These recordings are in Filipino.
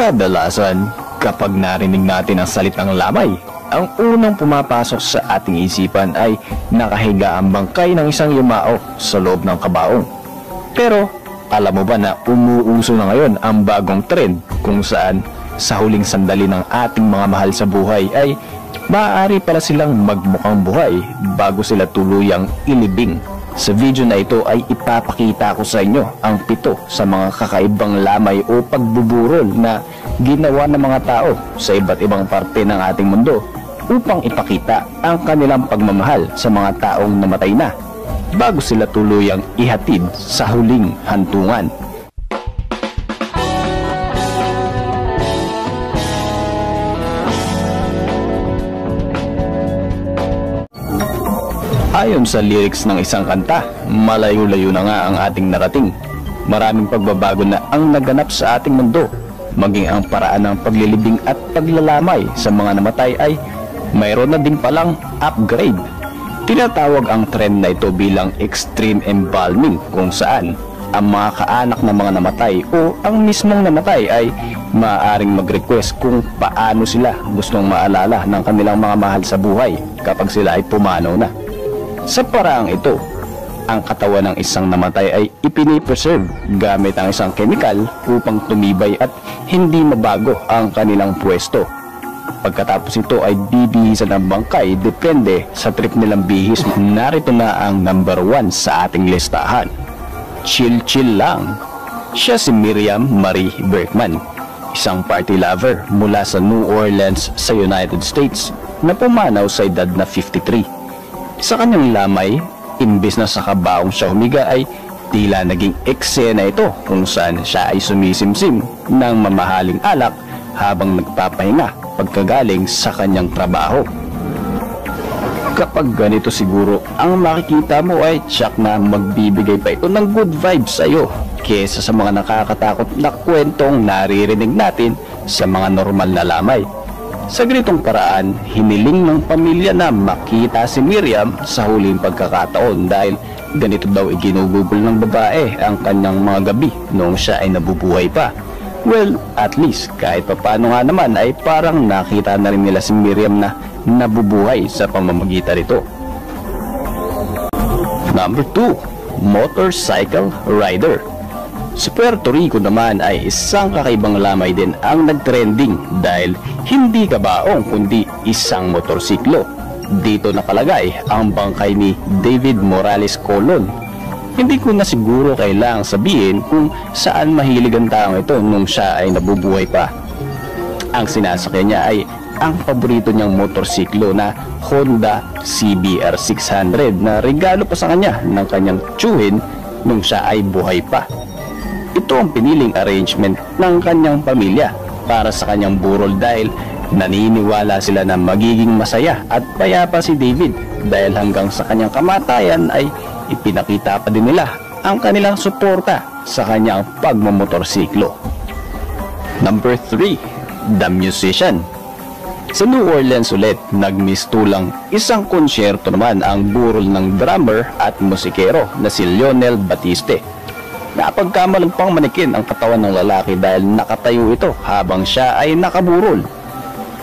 Kadalasan, kapag narinig natin ang salitang lamay, ang unang pumapasok sa ating isipan ay nakahiga ang bangkay ng isang yumao sa loob ng kabaong. Pero, alam mo ba na umuuso na ngayon ang bagong trend kung saan sa huling sandali ng ating mga mahal sa buhay ay maaari pala silang magmukhang buhay bago sila tuluyang ilibing. Sa video na ito ay ipapakita ko sa inyo ang 7 sa mga kakaibang lamay o pagbuburol na ginawa ng mga tao sa iba't ibang parte ng ating mundo upang ipakita ang kanilang pagmamahal sa mga taong namatay na bago sila tuluyang ihatid sa huling hantungan. Ayon sa lyrics ng isang kanta, malayo-layo na nga ang ating narating. Maraming pagbabago na ang naganap sa ating mundo, maging ang paraan ng paglilibing at paglalamay sa mga namatay ay mayroon na din palang upgrade. Tinatawag ang trend na ito bilang extreme embalming, kung saan ang mga kaanak ng mga namatay o ang mismong namatay ay maaaring mag-request kung paano sila gustong maalala ng kanilang mga mahal sa buhay kapag sila ay pumanaw na. Sa paraang ito, ang katawan ng isang namatay ay ipinipreserve gamit ang isang kemikal upang tumibay at hindi mabago ang kanilang pwesto. Pagkatapos ito ay bibihisan ng bangkay depende sa trip nilang bihis. Narito na ang number 1 sa ating listahan. Chill lang. Siya si Miriam Marie Berkman, isang party lover mula sa New Orleans sa United States na pumanaw sa edad na 53. Sa kanyang lamay, imbis na sa kabaong siya humiga ay tila naging eksena ito kung saan siya ay sumisimsim ng mamahaling alak habang nagpapahinga pagkagaling sa kanyang trabaho. Kapag ganito siguro, ang makikita mo ay tiyak na magbibigay pa ito ng good vibes sa iyo kesa sa mga nakakatakot na kwentong naririnig natin sa mga normal na lamay. Sa ganitong paraan, hiniling ng pamilya na makita si Miriam sa huling pagkakataon dahil ganito daw iginugugol ng babae ang kanyang mga gabi noong siya ay nabubuhay pa. Well, at least kahit paano nga naman ay parang nakita na rin nila si Miriam na nabubuhay sa pamamagitan nito. Number 2, motorcycle rider. Sa Puerto Rico naman ay isang kakaibang lamay din ang nagtrending dahil hindi kabaong kundi isang motorsiklo. Dito nakalagay ang bangkay ni David Morales Colon. Hindi ko na siguro kailangang sabihin kung saan mahilig ang taong ito nung siya ay nabubuhay pa. Ang sinasakyan niya ay ang paborito niyang motorsiklo na Honda CBR 600 na regalo pa sa kanya ng kanyang tiyuhin nung siya ay buhay pa. Ito ang piniling arrangement ng kanyang pamilya para sa kanyang burol dahil naniniwala sila na magiging masaya at payapa si David dahil hanggang sa kanyang kamatayan ay ipinakita pa din nila ang kanilang suporta sa kanyang pagmamotorsiklo. Number 3, the musician. Sa New Orleans ulit, nagmistulang isang konsyerto naman ang burol ng drummer at musikero na si Lionel Batiste. Napagkamalang pang manikin ang katawan ng lalaki dahil nakatayo ito habang siya ay nakaburol.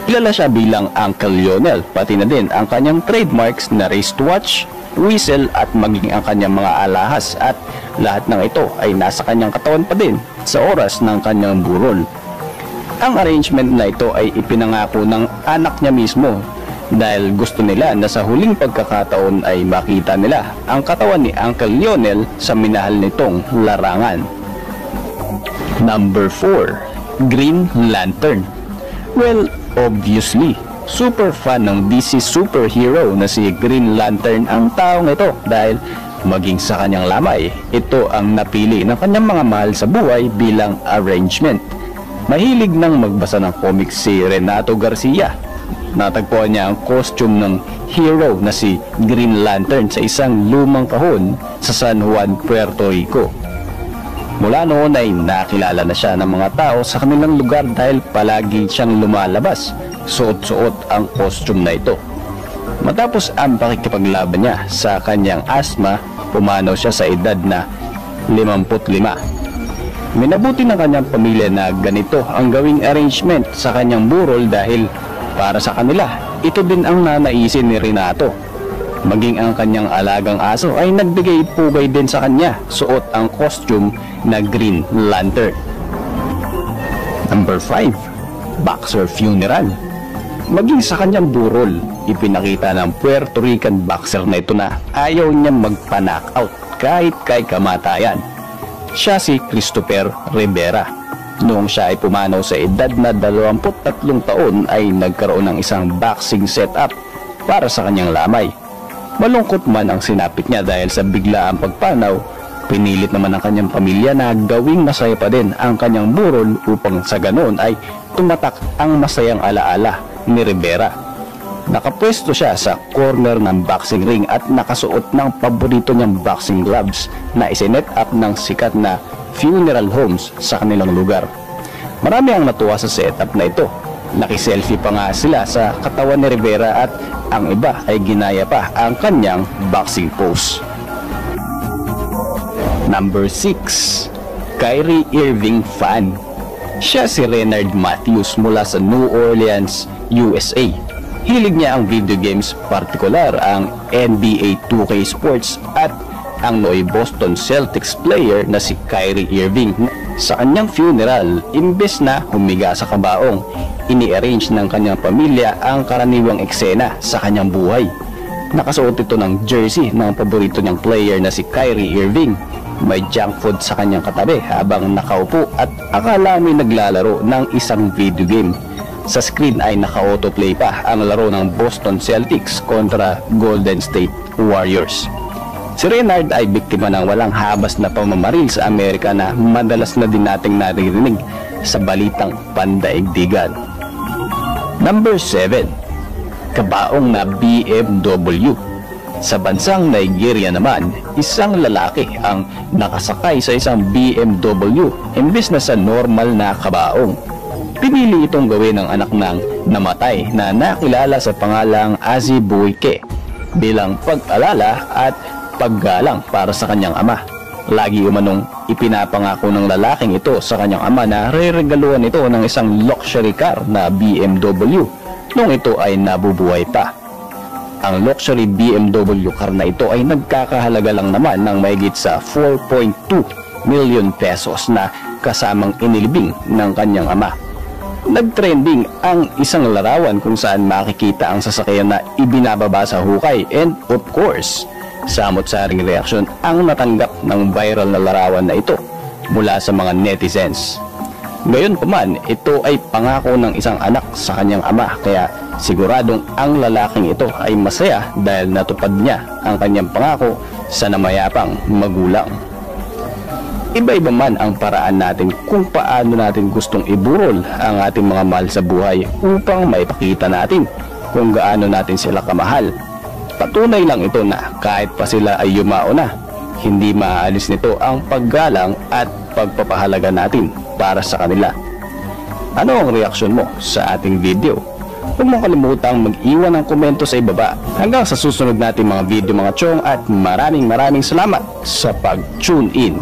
Kilala siya bilang Uncle Lionel, pati na din ang kanyang trademarks na wristwatch, whistle at maging ang kanyang mga alahas at lahat ng ito ay nasa kanyang katawan pa din sa oras ng kanyang burol. Ang arrangement na ito ay ipinangako ng anak niya mismo dahil gusto nila na sa huling pagkakataon ay makita nila ang katawan ni Uncle Lionel sa minahal nitong larangan. Number 4, Green Lantern. Well, obviously, super fan ng DC superhero na si Green Lantern ang taong ito dahil maging sa kanyang lamay, ito ang napili ng kanyang mga mahal sa buhay bilang arrangement. Mahilig nang magbasa ng comics si Renato Garcia. Natagpuan niya ang costume ng hero na si Green Lantern sa isang lumang kahon sa San Juan, Puerto Rico. Mula noon ay nakilala na siya ng mga tao sa kanilang lugar dahil palagi siyang lumalabas, suot-suot ang costume na ito. Matapos ang pakikipaglaban niya sa kanyang asthma, pumanaw siya sa edad na 55. Minabuti ng kanyang pamilya na ganito ang gawing arrangement sa kanyang burol dahil para sa kanila, ito din ang nanaisin ni Renato. Maging ang kanyang alagang aso ay nagbigay pugay din sa kanya, suot ang costume na Green Lantern. Number 5. Boxer Funeral. Maging sa kanyang burol, ipinakita ng Puerto Rican boxer na ito na ayaw niyang magpa-knockout kahit kay kamatayan. Siya si Christopher Rivera. Noong siya ay pumanaw sa edad na 23 taon ay nagkaroon ng isang boxing setup para sa kanyang lamay. Malungkot man ang sinapit niya dahil sa biglaang pagpanaw, pinilit naman ang kanyang pamilya na gawing masaya pa din ang kanyang burol upang sa ganoon ay tumatak ang masayang alaala ni Rivera. Nakapwesto siya sa corner ng boxing ring at nakasuot ng paborito niyang boxing gloves na isinet up ng sikat na funeral homes sa kanilang lugar. Marami ang natuwa sa setup na ito. Nakiselfie pa nga sila sa katawan ni Rivera at ang iba ay ginaya pa ang kanyang boxing pose. Number 6. Kyrie Irving fan. Siya si Renard Matthews mula sa New Orleans, USA. Hilig niya ang video games, partikular ang NBA 2K Sports at ang nooy Boston Celtics player na si Kyrie Irving. Sa kanyang funeral, imbes na humiga sa kabaong, ini-arrange ng kanyang pamilya ang karaniwang eksena sa kanyang buhay. Nakasuot ito ng jersey ng paborito niyang player na si Kyrie Irving. May junk food sa kanyang katabi habang nakaupo at akala may naglalaro ng isang video game. Sa screen ay naka-autoplay pa ang laro ng Boston Celtics kontra Golden State Warriors. Si Renard ay biktima ng walang habas na pamamaril sa Amerika na madalas na din nating naririnig sa balitang pandaigdigan. Number 7. Kabaong na BMW. Sa bansang Nigeria naman, isang lalaki ang nakasakay sa isang BMW imbes na sa normal na kabaong. Pinili itong gawin ng anak ng namatay na nakilala sa pangalang Azibuike bilang pag-alala at paggalang para sa kanyang ama. Lagi umanong ipinapangako ng lalaking ito sa kanyang ama na reregaluhan ito ng isang luxury car na BMW nung ito ay nabubuhay pa. Ang luxury BMW car na ito ay nagkakahalaga lang naman ng mahigit sa 4.2 million pesos na kasamang inilibing ng kanyang ama. Nagtrending ang isang larawan kung saan makikita ang sasakyan na ibinababa sa hukay and of course, samot-saring reaksyon ang natanggap ng viral na larawan na ito mula sa mga netizens. Gayunpaman, ito ay pangako ng isang anak sa kanyang ama kaya siguradong ang lalaking ito ay masaya dahil natupad niya ang kanyang pangako sa namayapang magulang. Iba-iba man ang paraan natin kung paano natin gustong iburol ang ating mga mahal sa buhay upang maipakita natin kung gaano natin sila kamahal. Patunay lang ito na kahit pa sila ay yumao na, hindi maaalis nito ang paggalang at pagpapahalaga natin para sa kanila. Ano ang reaksyon mo sa ating video? Huwag mong kalimutang mag-iwan ng komento sa ibaba. Hanggang sa susunod nating mga video mga chong at maraming salamat sa pag-tune in.